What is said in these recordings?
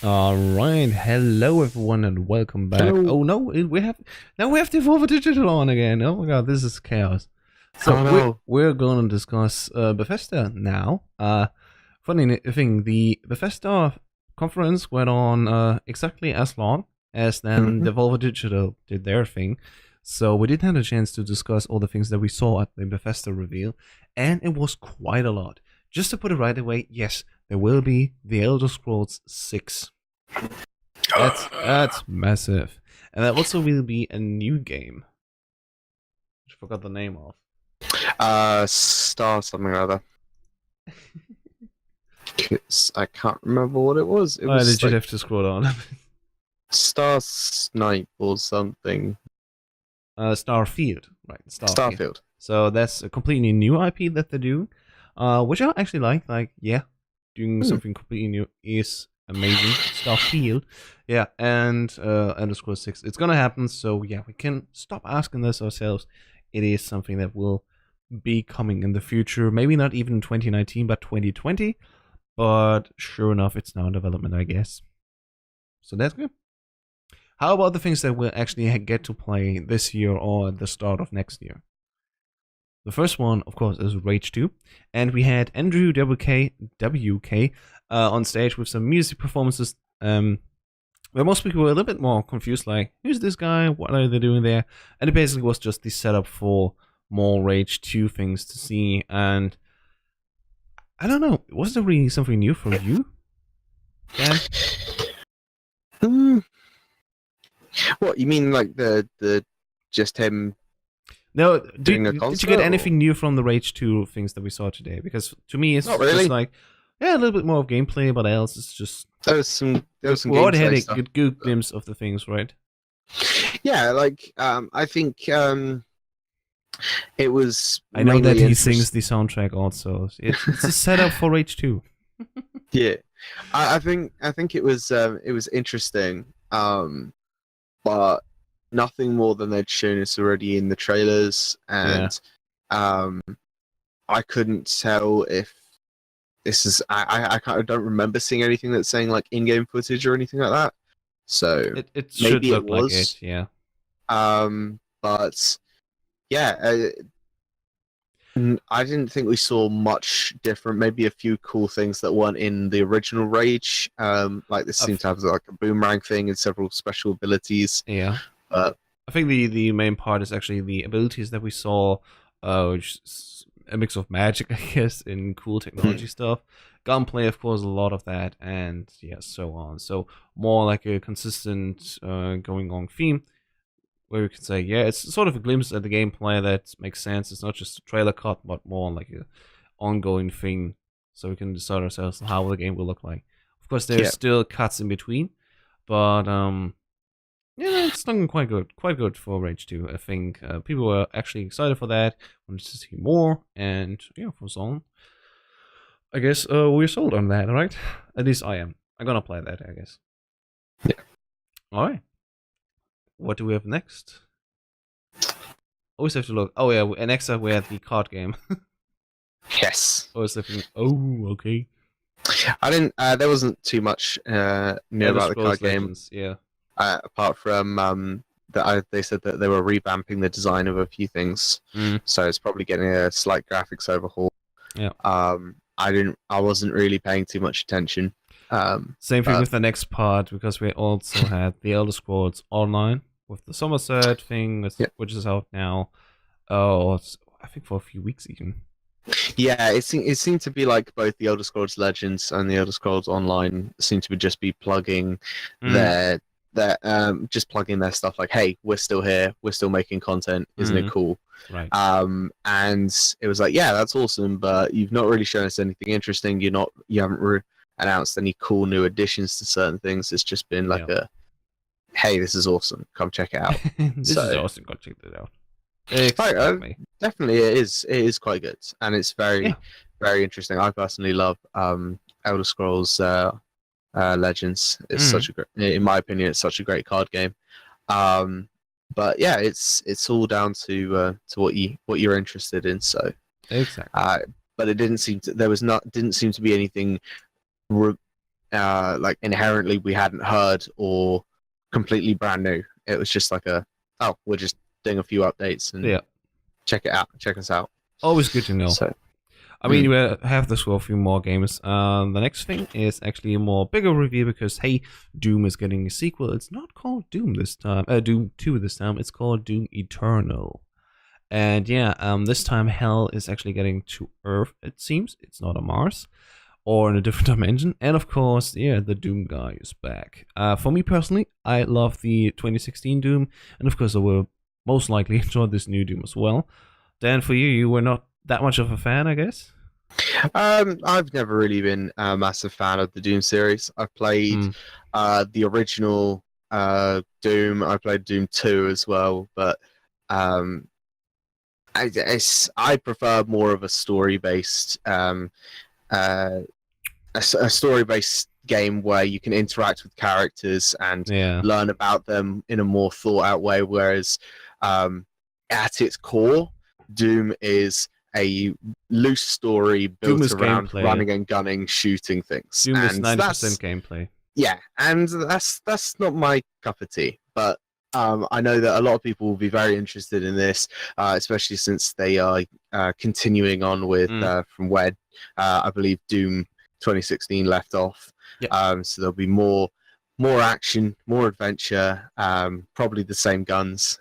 All right, hello everyone, and welcome back. Hello. Oh no, we have the Volvo Digital on again. Oh my god, this is chaos. So Oh we're no. we're going to discuss Bethesda now. Funny thing, the Bethesda conference went on exactly as long as then hmm the Volvo Digital did their thing. So we didn't have a chance to discuss all the things that we saw at the Bethesda reveal, and it was quite a lot. Just to put it right away, yes, there will be The Elder Scrolls 6. That's massive. And that also will be a new game. I forgot the name of. Star something or other. I can't remember what it was. It I was legit like have to scroll down. Star Snipe or something. Starfield, right? Starfield. Starfield. So that's a completely new IP that they're doing, which I actually like. Like, yeah, doing Hmm. something completely new is amazing. Starfield, yeah, and underscore 6. It's gonna happen. So yeah, we can stop asking this ourselves. It is something that will be coming in the future. Maybe not even 2019, but 2020. But sure enough, it's now in development, I guess. So that's good. How about the things that we'll actually get to play this year or at the start of next year? The first one, of course, is Rage 2. And we had Andrew WK on stage with some music performances. Where most people were a little bit more confused, like, who's this guy? What are they doing there? And it basically was just the setup for more Rage 2 things to see. And I don't know, was there really something new for you, Dan? Hmm. What you mean, like the just him No, doing a did you get concert? Or? anything new from the Rage 2 things that we saw today? Because to me, Not it's just really. like, yeah, a little bit more of gameplay, but else it's just. There was some We already had gameplay a stuff. good glimpse of the things, right? Yeah, like I think it was I know that mainly he sings interest. the soundtrack also. It's a setup for Rage 2. Yeah, I think it was interesting. But nothing more than they'd shown us already in the trailers, Yeah. and um, I couldn't tell if this is. I kind of don't remember seeing anything that's saying like in-game footage or anything like that. So It should maybe it look like it, was. yeah. But yeah, I didn't think we saw much different. Maybe a few cool things that weren't in the original Rage. Like this seemed I've, to have like a boomerang thing and several special abilities. yeah. But I think the main part is actually the abilities that we saw, which is a mix of magic, I guess, and cool technology stuff. Gunplay, of course, a lot of that, and yeah, so on. So more like a consistent going on theme, where we can say, yeah, it's sort of a glimpse at the gameplay that makes sense. It's not just a trailer cut, but more like a ongoing thing, so we can decide ourselves how the game will look like. Of course, there's yeah, still cuts in between, but yeah, it's looking quite good for Rage 2. I think people were actually excited for that, wanted to see more, and yeah, for Zone, I guess we're sold on that, right? At least I am. I'm gonna play that, I guess. yeah. All right, what do we have next? Always have to look. Oh yeah, and next up we had the card game. Yes. Always looking. Oh, okay. I didn't. There wasn't too much new Elder about the card Scrolls game, Legends. Yeah. apart from that they said that they were revamping the design of a few things, Mm, so it's probably getting a slight graphics overhaul. yeah. I wasn't really paying too much attention. Same thing But with the next part because we also had the Elder Scrolls Online with the Somerset thing, yeah, which is out now. Oh, I think for a few weeks even. yeah, it seemed to be like both the Elder Scrolls Legends and the Elder Scrolls Online seem to be just be plugging Mm, their just plugging their stuff like, hey, we're still here, we're still making content, isn't it mm, cool? right. And it was like, yeah, that's awesome, but you've not really shown us anything interesting. You haven't announced any cool new additions to certain things. It's just been like Yeah. a, hey, this is awesome, come check it out. This is So, awesome. Go check that out. like, Exactly. definitely it is quite good, and it's Yeah. very very interesting. I personally love Elder Scrolls Legends. It's Mm, such a great, in my opinion, it's such a great card game. Um, but yeah, it's all down to what you're interested in. So, exactly. uh, but it didn't seem to there was not didn't seem to be anything re- like inherently we hadn't heard or completely brand new. It was just like we're just doing a few updates and Yeah, check it out, check us out. always good to know. So I mean, we have this for a few more games. The next thing is actually a more bigger review because, hey, Doom is getting a sequel. It's not called Doom this time, Doom 2 this time. It's called Doom Eternal. And yeah, this time Hell is actually getting to Earth, it seems. It's not on Mars or in a different dimension. And of course, yeah, the Doom guy is back. For me personally, I love the 2016 Doom. And of course, I will most likely enjoy this new Doom as well. Dan, for you, you were not that much of a fan, I guess? I've never really been a massive fan of the Doom series. I've played the original Doom. I played Doom 2 as well, but I prefer more of a story-based a story-based game where you can interact with characters and learn about them in a more thought-out way. Whereas at its core, Doom is a loose story built around gameplay, running and gunning, shooting things. Doom is 90% gameplay. Yeah, and that's not my cup of tea. But I know that a lot of people will be very interested in this, especially since they are continuing on with from where I believe Doom 2016 left off. Yep. So there'll be more action, more adventure, probably the same guns.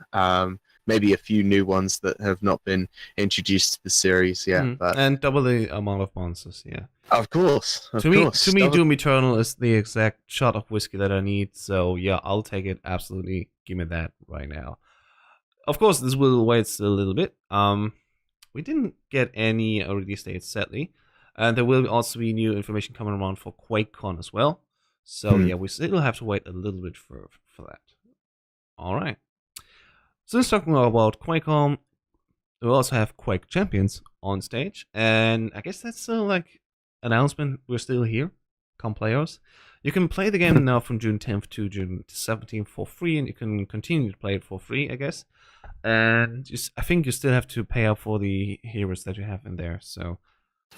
Maybe a few new ones that have not been introduced to the series yet. But and double the amount of monsters, yeah. Of course. To me, Doom Eternal is the exact shot of whiskey that I need. So yeah, I'll take it. Absolutely, give me that right now. Of course, this will wait still a little bit. We didn't get any release dates, sadly, and there will also be new information coming around for QuakeCon as well. So yeah, we still have to wait a little bit for that. All right. So let's talk more about QuakeCon. We also have Quake Champions on stage, and I guess that's like announcement. We're still here. Come players. You can play the game now from June 10th to June 17th for free, and you can continue to play it for free, I guess. And I think you still have to pay up for the heroes that you have in there. So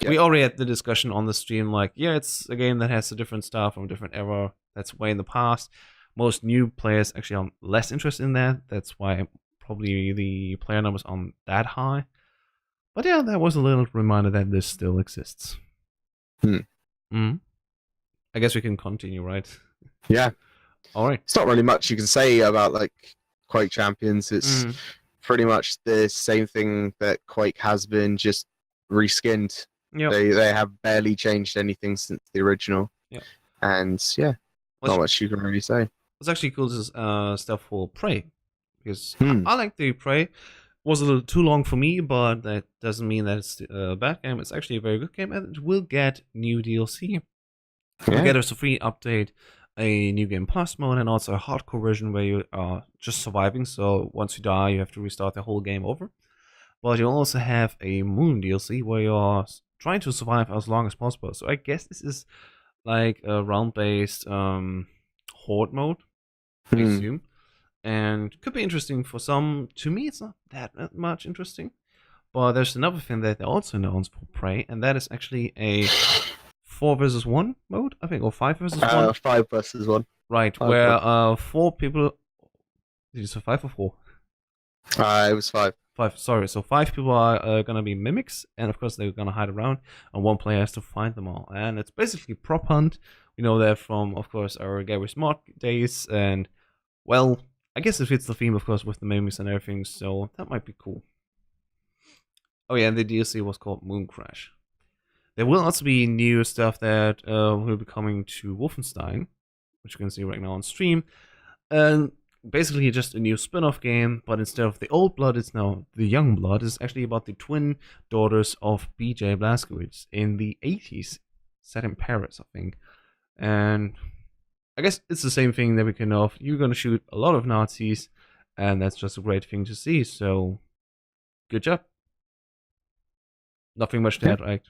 we already had the discussion on the stream, like, yeah, it's a game that has a different stuff from a different era. That's way in the past. Most new players actually are less interested in that. That's why probably the player numbers aren't that high. But yeah, that was a little reminder that this still exists. I guess we can continue, right? Yeah. All right. It's not really much you can say about like Quake Champions. It's pretty much the same thing that Quake has been, just reskinned. Yep. They have barely changed anything since the original. Yep. And yeah, not much you can really say. What's actually cool is stuff for Prey, because I like the Prey. It was a little too long for me, but that doesn't mean that it's a bad game. It's actually a very good game, and it will get new DLC. You'll get a free update, a new game plus mode, and also a hardcore version where you are just surviving. So once you die, you have to restart the whole game over. But you also have a Moon DLC where you're trying to survive as long as possible. So I guess this is like a round-based horde mode, I assume. And could be interesting for some. To me, it's not that much interesting. But there's another thing that they also announced for Prey, and that is actually a 4 versus 1 mode, I think, or 5 versus 1. 5 versus 1. Right, where 4 people. Did you say 5 or 4? It was 5. 5, sorry. So 5 people are gonna be mimics, and of course they're gonna hide around, and 1 player has to find them all. And it's basically prop hunt. We know that from, of course, our Gary's Mod days, and well, I guess it fits the theme, of course, with the mimics and everything. So that might be cool. Oh yeah, and the DLC was called Moon Crash. There will also be new stuff that will be coming to Wolfenstein, which you can see right now on stream. And basically just a new spin-off game, but instead of the old blood, it's now the young blood. It's actually about the twin daughters of BJ Blazkowicz in the 80s, set in Paris, I think. And I guess it's the same thing that we can know of. You're going to shoot a lot of Nazis, and that's just a great thing to see. So, good job. Nothing much to add, right?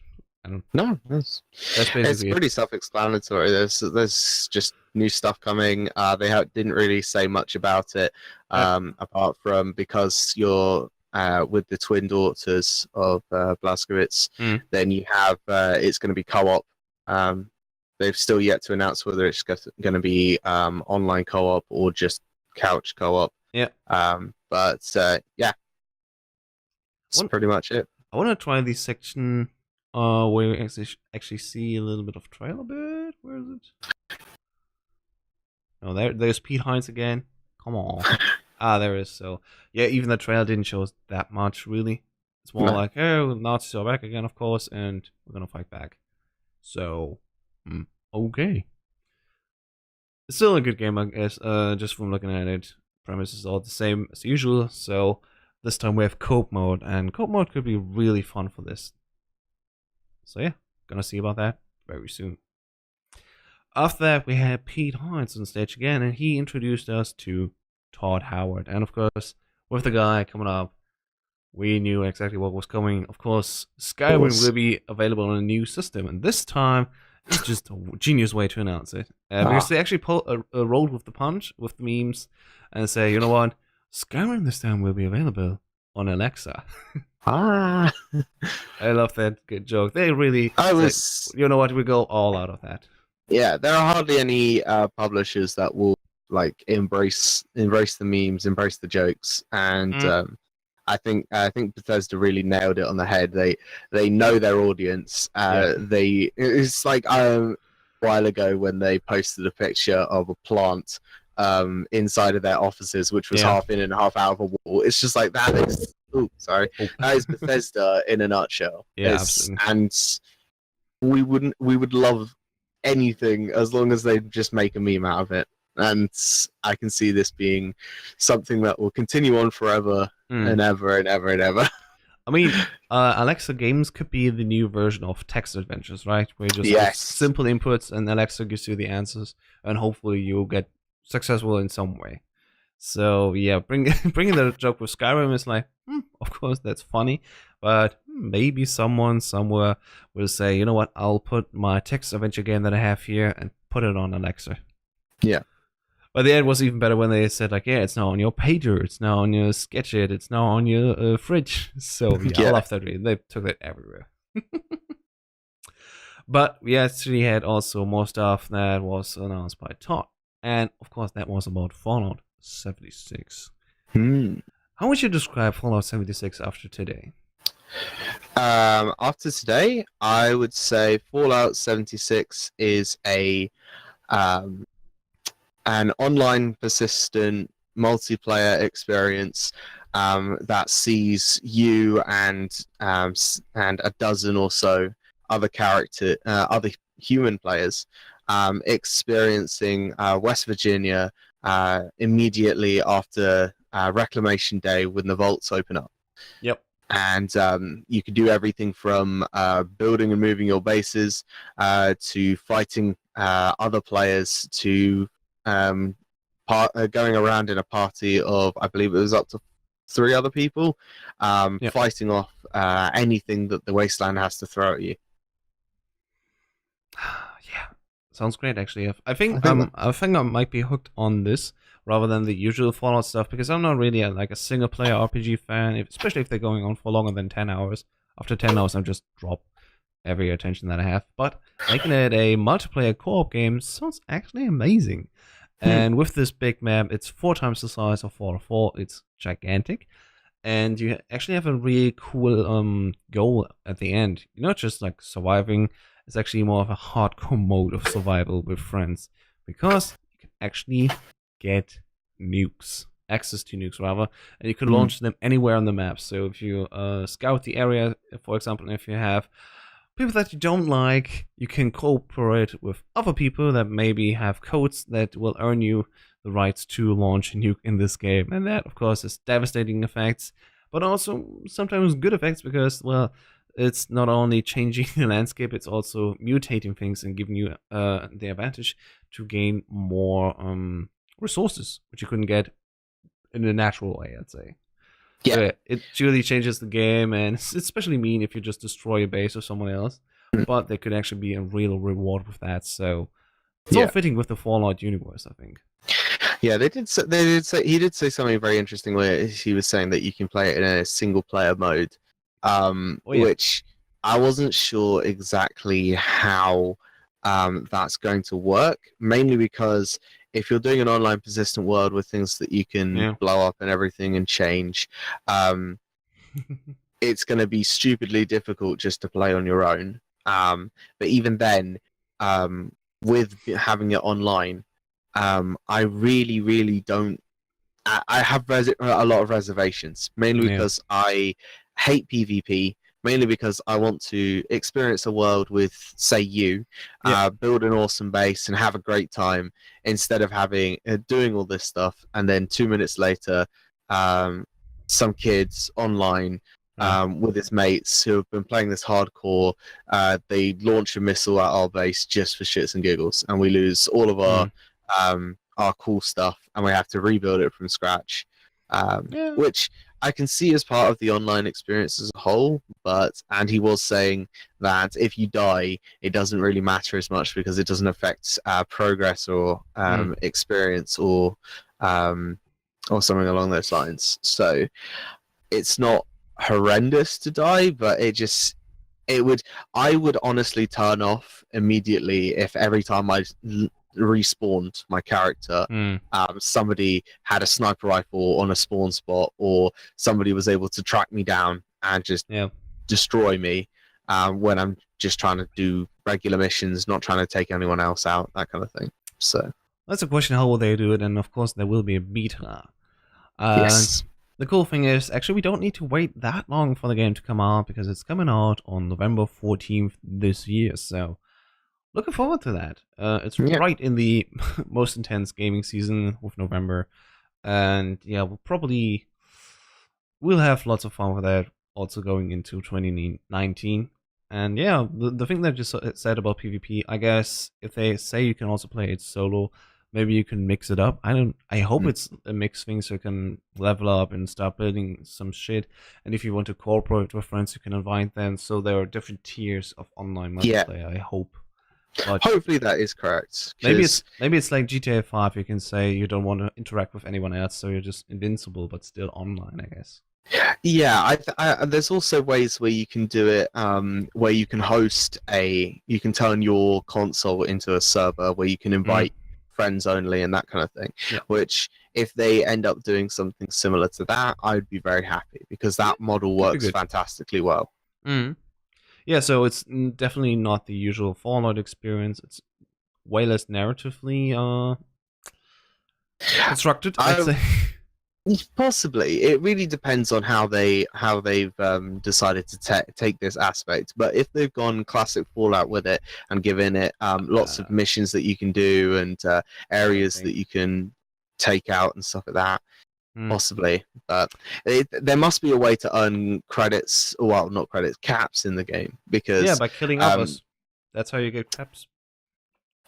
No, that's basically it's pretty self-explanatory. There's just new stuff coming. They didn't really say much about it, apart from because you're with the twin daughters of Blazkowicz, then you have it's going to be co-op. they've still yet to announce whether it's going to be online co-op or just couch co-op. Yeah. But yeah, that's pretty much it. I want to try this section where you actually see a little bit of trailer bit. Where is it? Oh, there's Pete Hines again. Come on. There is. So yeah, even the trailer didn't show us that much really. It's more like, oh, Nazis are back again, of course, and we're gonna fight back. So, okay. It's still a good game, I guess. Just from looking at it, premises are the same as usual. So this time we have coop mode, and coop mode could be really fun for this. So yeah, gonna see about that very soon. After that, we had Pete Hines on stage again, and he introduced us to Todd Howard. And of course, with the guy coming up, we knew exactly what was coming. Of course, Skyrim will be available on a new system, and this time it's just a genius way to announce it. Because they actually rolled with the punch, with the memes, and say, you know what, Skyrim this time will be available on Alexa. I love that good joke. They really, you know what, we go all out of that. Yeah, there are hardly any publishers that will like embrace the memes, embrace the jokes, and I think Bethesda really nailed it on the head. They know their audience. It's like a while ago when they posted a picture of a plant inside of their offices, which was half in and half out of a wall. It's just like that is. That is Bethesda in a nutshell. Yeah, absolutely. And we would love anything as long as they just make a meme out of it. And I can see this being something that will continue on forever and ever and ever and ever. I mean, Alexa games could be the new version of text adventures, right? Where you just have simple inputs and Alexa gives you the answers, and hopefully you'll get successful in some way. So yeah, bringing the joke with Skyrim is like, of course that's funny, but maybe someone somewhere will say, you know what, I'll put my text adventure game that I have here and put it on Alexa. Yeah. But the end was even better when they said like, yeah, it's now on your pager, it's now on your Sketchit, it's now on your fridge. So yeah, I love that. They took that everywhere. But we actually had also more stuff that was announced by Todd, and of course that was about Fallout 76. How would you describe Fallout 76 after today? After today, I would say Fallout 76 is an online persistent multiplayer experience that sees you and a dozen or so other other human players experiencing West Virginia immediately after Reclamation Day when the vaults open up. Yep. And you can do everything from building and moving your bases to fighting other players to going around in a party of, I believe it was up to 3 other people, fighting off anything that the Wasteland has to throw at you. Yeah, sounds great actually. I think I might be hooked on this rather than the usual Fallout stuff, because I'm not really a single player RPG fan, especially if they're going on for longer than 10 hours. After 10 hours, I just drop every attention that I have. But making it a multiplayer co-op game sounds actually amazing. And with this big map, it's 4 times the size of Fallout 4. It's gigantic. And you actually have a really cool goal at the end. You're not just like surviving. It's actually more of a hardcore mode of survival with friends, because you can actually get access to nukes rather, and you can launch them anywhere on the map. So if you scout the area, for example, if you have people that you don't like, you can cooperate with other people that maybe have codes that will earn you the rights to launch a nuke in this game. And that, of course, has devastating effects, but also sometimes good effects, because, well, it's not only changing the landscape, it's also mutating things and giving you the advantage to gain more resources, which you couldn't get in a natural way, I'd say. Yeah. So it truly changes the game, and it's especially mean if you just destroy a base of someone else, but there could actually be a real reward with that. So it's all fitting with the Fallout universe, I think. Yeah, he did say something very interesting where he was saying that you can play it in a single player mode, which I wasn't sure exactly how that's going to work, mainly because if you're doing an online persistent world with things that you can blow up and everything and change, it's going to be stupidly difficult just to play on your own. But even then, with having it online, I really, really don't. I have a lot of reservations, mainly because I hate PvP, mainly because I want to experience a world with, say, you, build an awesome base and have a great time, instead of having doing all this stuff and then 2 minutes later, some kids online with his mates who have been playing this hardcore, they launch a missile at our base just for shits and giggles, and we lose all of our cool stuff, and we have to rebuild it from scratch, which I can see as part of the online experience as a whole. And he was saying that if you die, it doesn't really matter as much because it doesn't affect progress or experience or something along those lines. So it's not horrendous to die, but I would honestly turn off immediately if every time I respawned my character, somebody had a sniper rifle on a spawn spot, or somebody was able to track me down and just destroy me when I'm just trying to do regular missions, not trying to take anyone else out, that kind of thing. So that's a question, how will they do it? And of course there will be a beta. Yes. The cool thing is, actually, we don't need to wait that long for the game to come out, because it's coming out on November 14th this year. So looking forward to that. It's right in the most intense gaming season with November. And yeah, we'll have lots of fun with that also going into 2019. And yeah, the thing that you said about PvP, I guess if they say you can also play it solo, maybe you can mix it up. I hope it's a mixed thing, so you can level up and start building some shit. And if you want to cooperate with friends, you can invite them. So there are different tiers of online multiplayer. I hope. But hopefully that is correct. Maybe it's like GTA 5. You can say you don't want to interact with anyone else, so you're just invincible, but still online, I guess. Yeah, there's also ways where you can do it, where you can you can turn your console into a server where you can invite friends only and that kind of thing. Which, if they end up doing something similar to that, I'd be very happy, because that model works fantastically well. Yeah, so it's definitely not the usual Fallout experience. It's way less narratively constructed, I'd say. Possibly. It really depends on how they've decided to take this aspect. But if they've gone classic Fallout with it and given it lots of missions that you can do and areas that you can take out and stuff like that, possibly. But there must be a way to earn credits, well, not credits, caps in the game, because by killing others. That's how you get caps.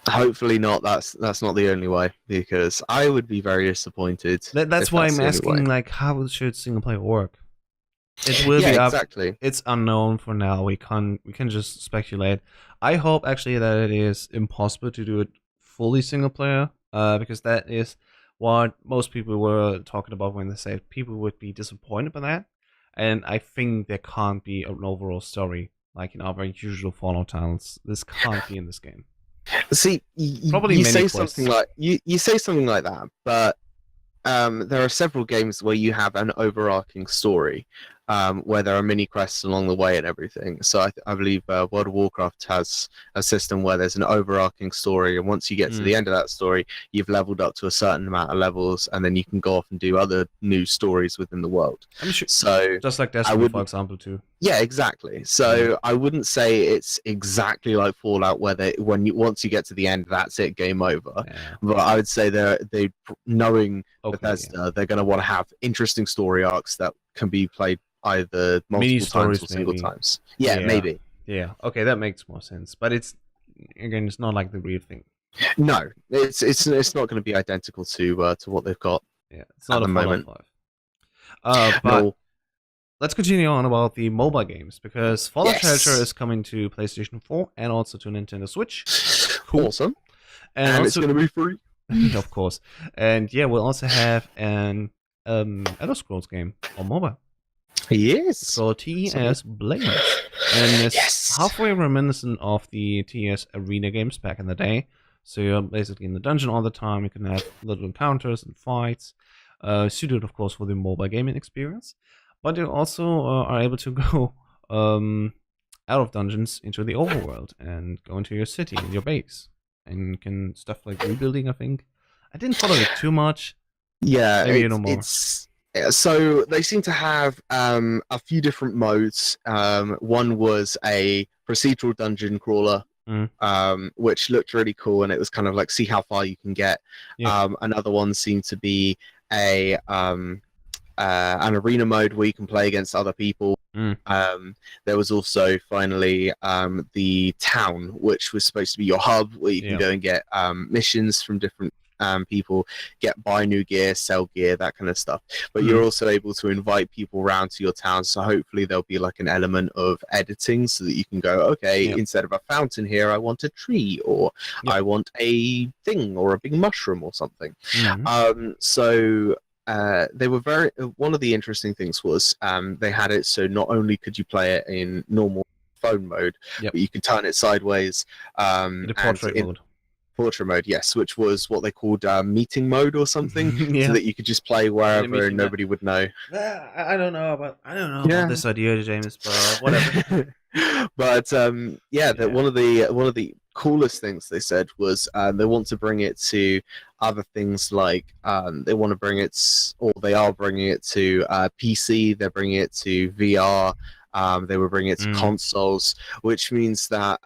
Hopefully not. That's not the only way, because I would be very disappointed. That's why I'm asking, like, how should single player work? It will be up. Exactly. It's unknown for now. We can just speculate. I hope actually that it is impossible to do it fully single player, because that is what most people were talking about when they said people would be disappointed by that. And I think there can't be an overall story like in our usual Fallout titles. This can't be in this game. See, you say something like that, but there are several games where you have an overarching story, where there are mini quests along the way and everything. So I believe World of Warcraft has a system where there's an overarching story, and once you get to the end of that story, you've leveled up to a certain amount of levels, and then you can go off and do other new stories within the world. I'm sure. So just like Destiny, for example, too. Yeah, exactly. So I wouldn't say it's exactly like Fallout, where once you get to the end, that's it, game over. Yeah. But I would say they knowing Bethesda, they're going to want to have interesting story arcs that can be played either multiple times or single times. Yeah, maybe. Yeah. Okay, that makes more sense. But it's not like the real thing. No, it's not going to be identical to what they've got. Yeah, it's not at the moment. But. No. Let's continue on about the mobile games, because Fallout Shelter is coming to PlayStation 4 and also to Nintendo Switch. Cool. Awesome. And also, it's going to be free. Of course. And yeah, we'll also have an Elder Scrolls game on mobile. Yes. So TES Blades. and it's Yes. halfway reminiscent of the TS arena games back in the day. So you're basically in the dungeon all the time. You can have little encounters and fights, suited of course for the mobile gaming experience. But you also are able to go out of dungeons into the overworld and go into your city and your base, and can stuff like rebuilding. I think I didn't follow it too much. Yeah, Maybe you know more. it's so they seem to have a few different modes. One was a procedural dungeon crawler, Mm. which looked really cool, and it was kind of like see how far you can get. Yeah. Another one seemed to be a an arena mode where you can play against other people. There was also finally the town, which was supposed to be your hub, where you can go and get missions from different people, buy new gear, sell gear, that kind of stuff. But you're also able to invite people around to your town, so hopefully there'll be like an element of editing so that you can go, okay, instead of a fountain here, I want a tree, or I want a thing, or a big mushroom or something. So they were very. One of the interesting things was they had it so not only could you play it in normal phone mode, but you could turn it sideways. The portrait mode. Portrait mode, yes, which was what they called meeting mode or something, so that you could just play wherever and nobody would know. I don't know about this idea, James, but whatever. But one of the coolest things they said was they want to bring it to other things like they want to bring it, or they are bringing it to PC. They're bringing it to VR. They were bringing it to consoles, which means that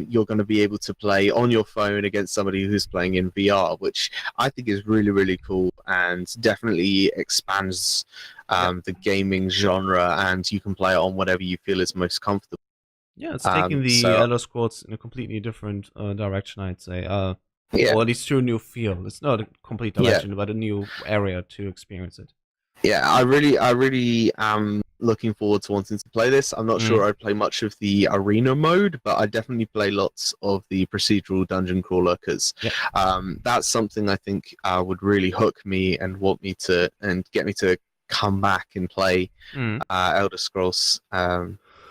you're going to be able to play on your phone against somebody who's playing in VR, which I think is really, really cool and definitely expands the gaming genre, and you can play it on whatever you feel is most comfortable. Yeah, it's taking the Elder Scrolls in a completely different direction, I'd say. Or at least to a new feel. It's not a complete direction, but a new area to experience it. Yeah, I really am looking forward to wanting to play this. I'm not sure I'd play much of the arena mode, but I definitely play lots of the procedural dungeon crawler, because that's something I think would really hook me and get me to come back and play Elder Scrolls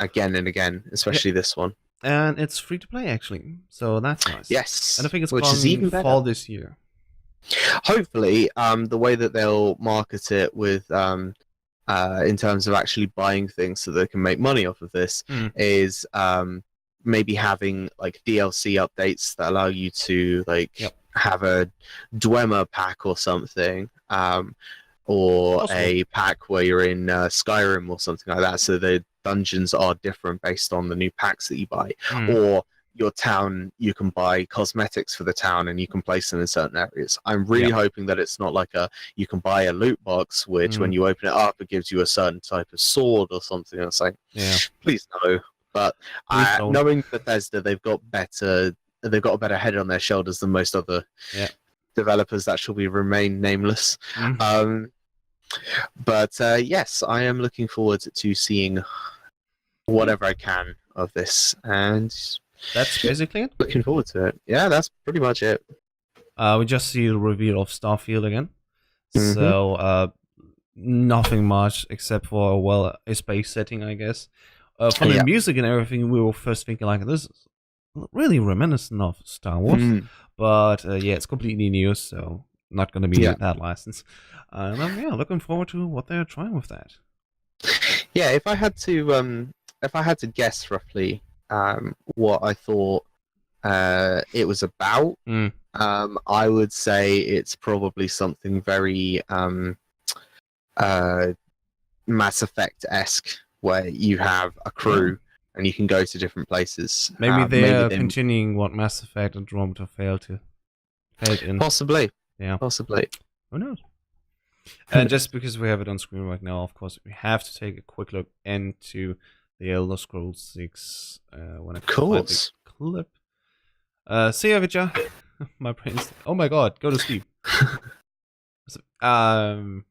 again and again, especially this one. And it's free to play, actually, so that's nice. Yes, and I think it's which is even better. Fall this year. Hopefully, the way that they'll market it with in terms of actually buying things so they can make money off of this is maybe having like DLC updates that allow you to have a Dwemer pack or something, or a pack where you're in Skyrim or something like that, so the dungeons are different based on the new packs that you buy. Or your town, you can buy cosmetics for the town and you can place them in certain areas. I'm really hoping that it's not like you can buy a loot box, which when you open it up, it gives you a certain type of sword or something. It's like, please no. But knowing Bethesda, they've got a better head on their shoulders than most other developers that shall remain nameless. But yes, I am looking forward to seeing whatever I can of this, and that's basically it. Looking forward to it. Yeah, that's pretty much it. We just see the reveal of Starfield again. So nothing much except for a space setting, I guess. From the music and everything, we were first thinking like, this is really reminiscent of Star Wars, but it's completely new, so not going to be that license. And I'm looking forward to what they're trying with that. Yeah, if I had to guess roughly what I thought it was about, I would say it's probably something very Mass Effect-esque, where you have a crew and you can go to different places. Maybe they're continuing what Mass Effect and Andromeda failed in. Possibly. Yeah. Possibly. Who knows? And just because we have it on screen right now, of course, we have to take a quick look into the Elder Scrolls 6 when I find the clip. See ya, Vitya. My brain's... Oh my god, go to sleep. Oh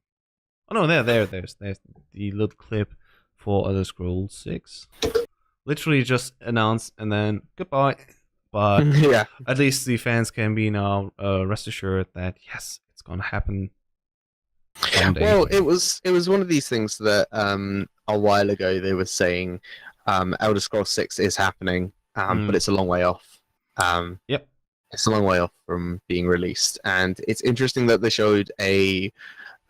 no, there's the little clip for Elder Scrolls 6. Literally just announced and then goodbye. But at least the fans can be now rest assured that yes, it's gonna happen someday. Well, it was one of these things that a while ago they were saying Elder Scrolls 6 is happening, but it's a long way off. Yep. It's a long way off from being released, and it's interesting that they showed a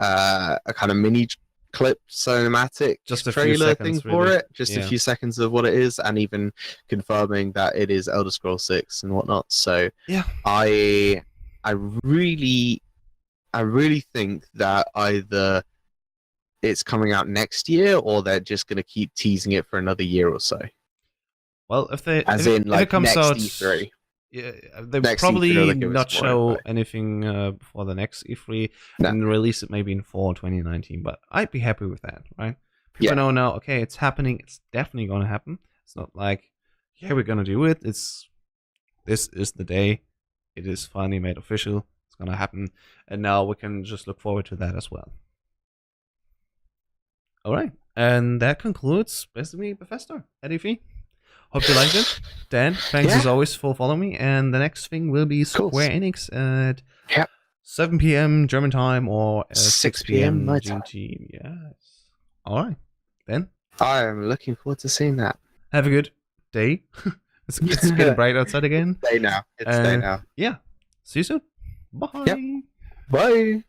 kind of mini clip cinematic Just a few trailer seconds, thing for really. it, just a few seconds of what it is, and even confirming that it is Elder Scrolls 6 and whatnot. So yeah, I really think that either it's coming out next year or they're just going to keep teasing it for another year or so. Well, if it comes next out, E3. yeah, they Next probably E3, they'll not give us more show info. anything before the next E3 No. and release it maybe in fall 2019. But I'd be happy with that, right? People know now, okay, it's happening. It's definitely going to happen. It's not like, yeah, we're going to do it. This is the day. It is finally made official. It's going to happen. And now we can just look forward to that as well. All right. And that concludes BE3 Bethesda. Eddie. Hope you liked it. Dan, thanks as always for following me. And the next thing will be Square Enix at 7 p.m. German time or 6 p.m. GMT. Yes. All right. Then I'm looking forward to seeing that. Have a good day. It's getting bright outside again. It's day now. Yeah. See you soon. Bye. Yep. Bye.